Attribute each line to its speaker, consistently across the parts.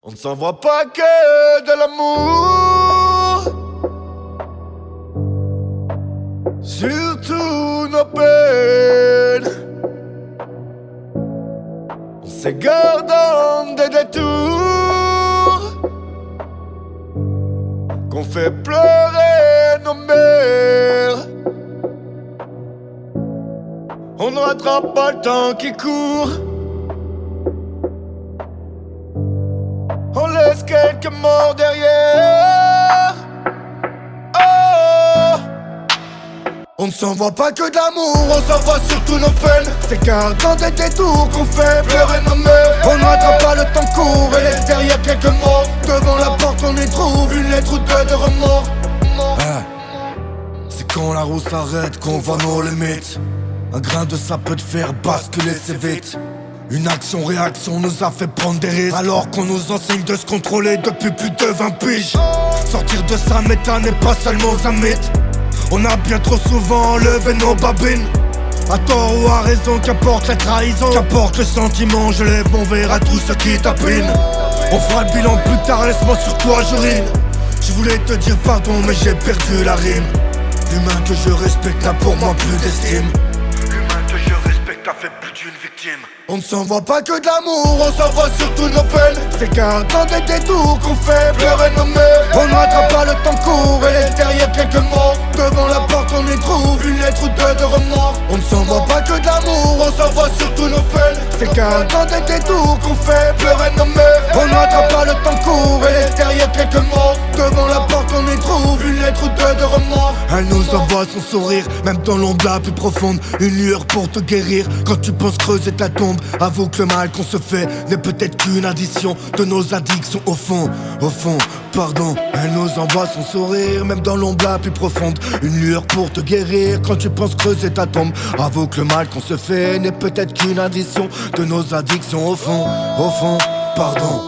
Speaker 1: On ne s'envoie pas que de l'amour, surtout nos peines. On s'égare dans des détours, qu'on fait pleurer nos mères. On ne rattrape pas le temps qui court, on laisse quelques morts derrière. Oh, on ne s'envoie pas que d'amour, on s'envoie surtout nos peines. C'est car dans des détours qu'on fait pleurer nos mères. On ne rattrape pas le temps court et laisse derrière quelques morts. Devant la porte on y trouve une lettre ou deux de remords. C'est quand la roue s'arrête qu'on voit nos limites. Un grain de ça peut te faire basculer si vite. Une action-réaction nous a fait prendre des risques, alors qu'on nous enseigne de se contrôler depuis plus de 20 piges. Sortir de sa méta n'est pas seulement un mythe. On a bien trop souvent enlevé nos babines. À tort ou à raison, qu'importe la trahison, qu'importe le sentiment, je lève mon verre à tous ceux qui tapinent. On fera le bilan plus tard, laisse-moi sur toi j'urine. Je voulais te dire pardon mais j'ai perdu la rime. L'humain que je respecte n'a pour moi plus d'estime. T'as fait plus d'une victime. On ne s'envoie pas que de l'amour, on s'envoie surtout nos peines. C'est car dans des détours qu'on fait pleurer nos mères. On ne rattrape pas le temps court et laisse derrière quelques morts. Devant la porte on y trouve une lettre ou deux de remords. On ne s'envoie pas que de l'amour, on s'envoie surtout nos peines. C'est car dans des détours qu'on fait pleurer nos mères. On ne rattrape pas le temps court et laisse derrière quelques morts. Devant la porte on y trouve une lettre ou deux de remords. Elle nous envoie son sourire, même dans l'ombre la plus profonde. Une lueur pour te guérir quand tu penses creuser ta tombe. Avoue que le mal qu'on se fait n'est peut-être qu'une addition de nos addictions au fond, pardon. Elle nous envoie son sourire, même dans l'ombre la plus profonde. Une lueur pour te guérir quand tu penses creuser ta tombe. Avoue que le mal qu'on se fait n'est peut-être qu'une addition de nos addictions au fond, pardon.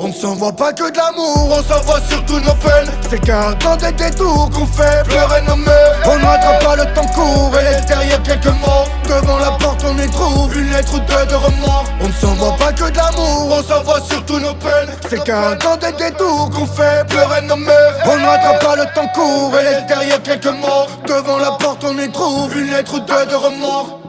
Speaker 1: On ne s'envoie pas que de l'amour, on s'envoie surtout nos peines. C'est car dans des détours qu'on fait pleurer nos mères. On ne rattrape pas le temps court et laisse derrière quelques morts. Devant la porte on y trouve une lettre ou deux de remords. On ne s'envoie pas que de l'amour, on s'envoie surtout nos peines. C'est car dans des détours qu'on fait pleurer nos mères. On ne rattrape pas le temps court et laisse derrière quelques morts. Devant la porte on y trouve une lettre ou deux de remords.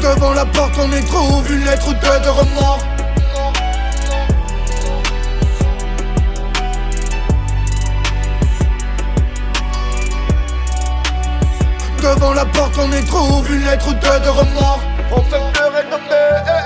Speaker 1: Devant la porte on y trouve une lettre ou deux de remords. Devant la porte on y trouve une lettre ou deux de remords. On fait pleurer nos mères.